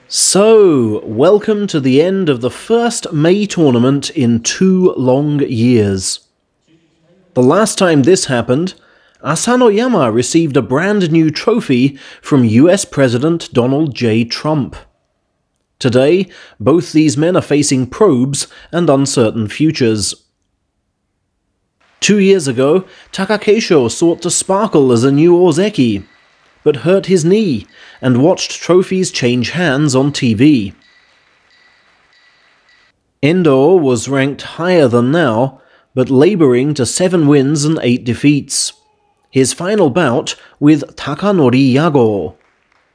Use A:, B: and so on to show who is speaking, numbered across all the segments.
A: So, welcome to the end of the first May tournament in 2 long years. The last time this happened, Asanoyama received a brand new trophy from US President Donald J. Trump. Today, both these men are facing probes and uncertain futures. 2 years ago, Takakeisho sought to sparkle as a new Ozeki, but hurt his knee and watched trophies change hands on TV. Endo was ranked higher than now, but labouring to 7 wins and 8 defeats. His final bout with Takanori Yago,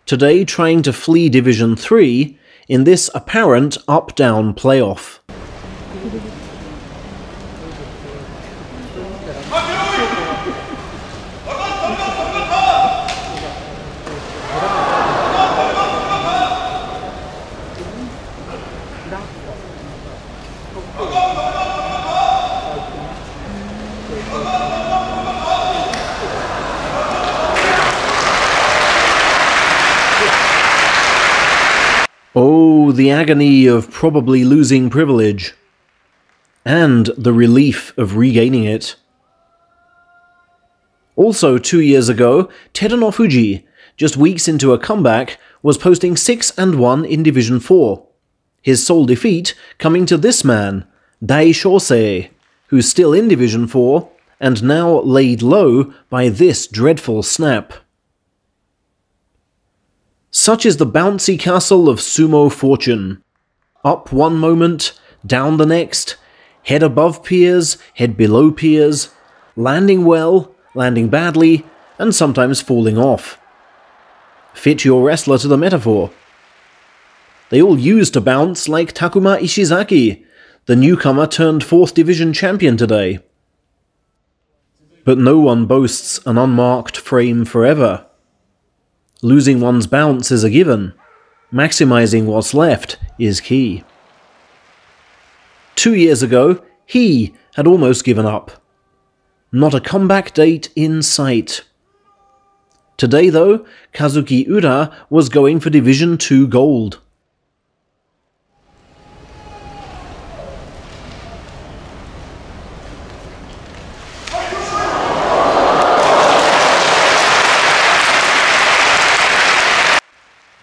A: today trying to flee Division 3 in this apparent up-down playoff. Oh, the agony of probably losing privilege, and the relief of regaining it. Also 2 years ago, Teruno Fuji, just weeks into a comeback, was posting 6-1 in Division 4. His sole defeat coming to this man, Dai Shosei, who's still in Division 4, and now laid low by this dreadful snap. Such is the bouncy castle of sumo fortune. Up one moment, down the next, head above peers, head below peers, landing well, landing badly, and sometimes falling off. Fit your wrestler to the metaphor. They all used to bounce like Takuma Ishizaki, the newcomer turned 4th Division champion today. But no one boasts an unmarked frame forever. Losing one's bounce is a given. Maximizing what's left is key. 2 years ago, he had almost given up. Not a comeback date in sight. Today though, Kazuki Ura was going for Division 2 gold.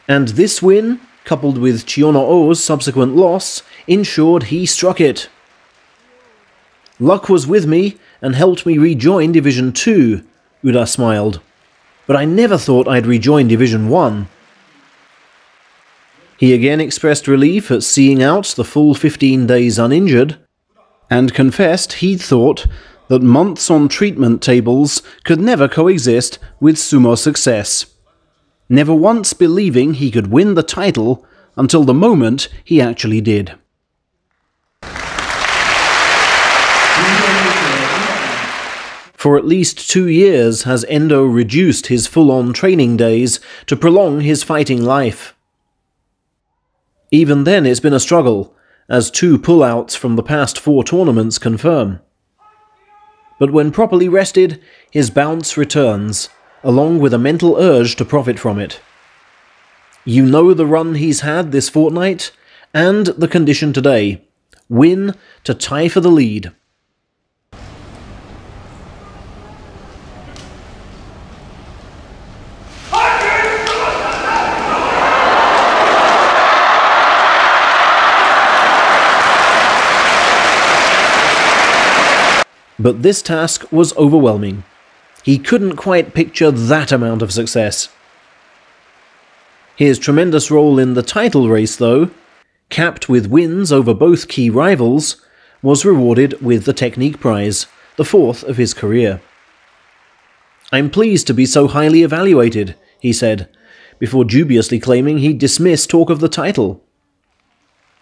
A: And this win, coupled with Chiyono O's subsequent loss, ensured he struck it. Luck was with me and helped me rejoin Division 2, Ura smiled. But I never thought I'd rejoin Division 1. He again expressed relief at seeing out the full 15 days uninjured, and confessed he'd thought that months on treatment tables could never coexist with sumo success. Never once believing he could win the title until the moment he actually did. For at least 2 years has Endo reduced his full-on training days to prolong his fighting life. Even then it's been a struggle, as 2 pullouts from the past 4 tournaments confirm. But when properly rested, his bounce returns, along with a mental urge to profit from it. You know the run he's had this fortnight, and the condition today. Win to tie for the lead. But this task was overwhelming. He couldn't quite picture that amount of success. His tremendous role in the title race, though, capped with wins over both key rivals, was rewarded with the Technique Prize, the 4th of his career. "I'm pleased to be so highly evaluated," he said, before dubiously claiming he'd dismiss talk of the title.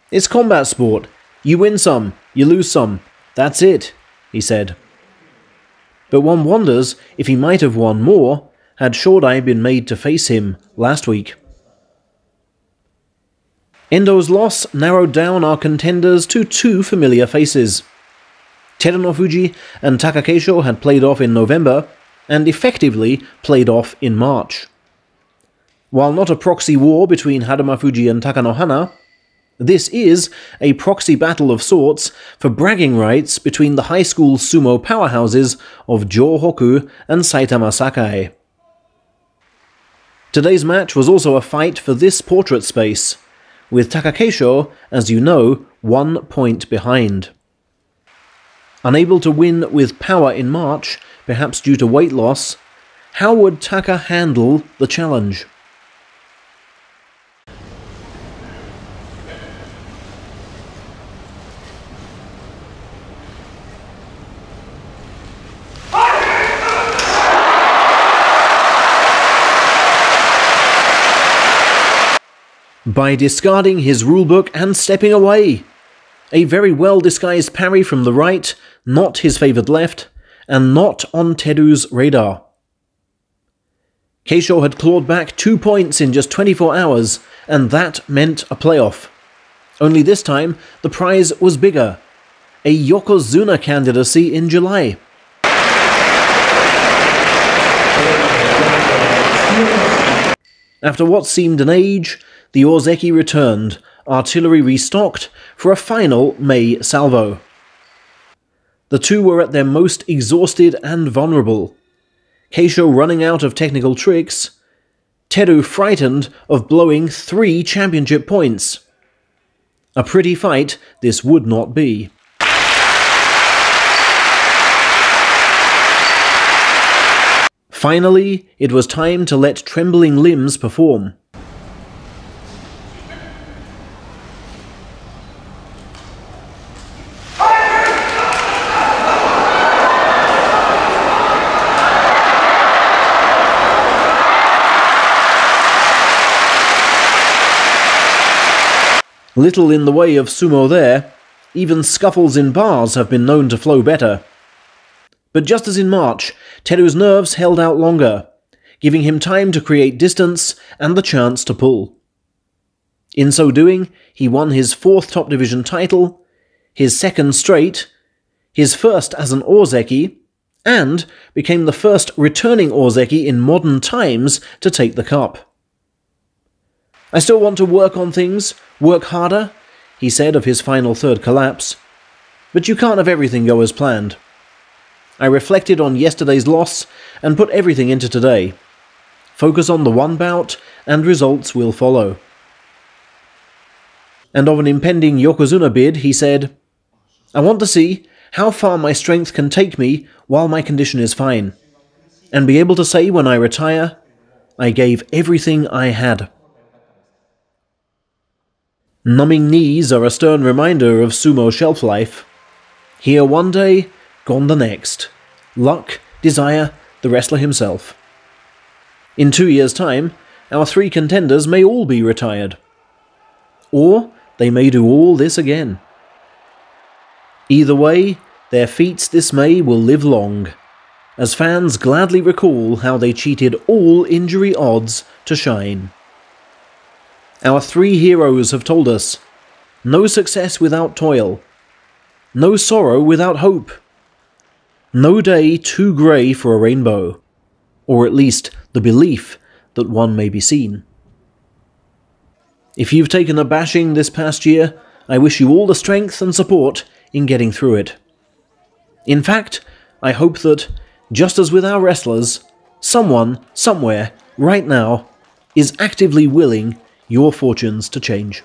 A: "It's combat sport. You win some, you lose some. That's it," he said. But one wonders if he might have won more had Shodai been made to face him last week. Endo's loss narrowed down our contenders to 2 familiar faces. Teruno Fuji and Takakeisho had played off in November, and effectively played off in March. While not a proxy war between Hadamafuji and Takanohana, this is a proxy battle of sorts for bragging rights between the high school sumo powerhouses of Johoku and Saitama Sakai. Today's match was also a fight for this portrait space, with Takakeisho, as you know, 1 point behind. Unable to win with power in March, perhaps due to weight loss, how would Taka handle the challenge? By discarding his rulebook and stepping away. A very well disguised parry from the right, not his favoured left, and not on Teru's radar. Keisho had clawed back 2 points in just 24 hours, and that meant a playoff. Only this time, the prize was bigger. A Yokozuna candidacy in July. After what seemed an age, the Ozeki returned, artillery restocked, for a final May salvo. The two were at their most exhausted and vulnerable. Keisho running out of technical tricks, Teru frightened of blowing 3 championship points. A pretty fight this would not be. Finally, it was time to let trembling limbs perform. Little in the way of sumo there, even scuffles in bars have been known to flow better. But just as in March, Teru's nerves held out longer, giving him time to create distance and the chance to pull. In so doing, he won his 4th top division title, his 2nd straight, his first as an Ozeki, and became the first returning Ozeki in modern times to take the cup. "I still want to work on things, work harder," he said of his final 3rd collapse. "But you can't have everything go as planned. I reflected on yesterday's loss and put everything into today. Focus on the one bout, and results will follow." And of an impending Yokozuna bid, he said, "I want to see how far my strength can take me while my condition is fine, and be able to say when I retire, I gave everything I had." Numbing knees are a stern reminder of sumo shelf life. Here one day, gone the next. Luck, desire, the wrestler himself. In 2 years' time, our 3 contenders may all be retired. Or they may do all this again. Either way, their feats this May will live long, as fans gladly recall how they cheated all injury odds to shine. Our 3 heroes have told us, no success without toil, no sorrow without hope, no day too grey for a rainbow, or at least the belief that one may be seen. If you've taken a bashing this past year, I wish you all the strength and support in getting through it. In fact, I hope that, just as with our wrestlers, someone, somewhere, right now, is actively willing your fortunes to change.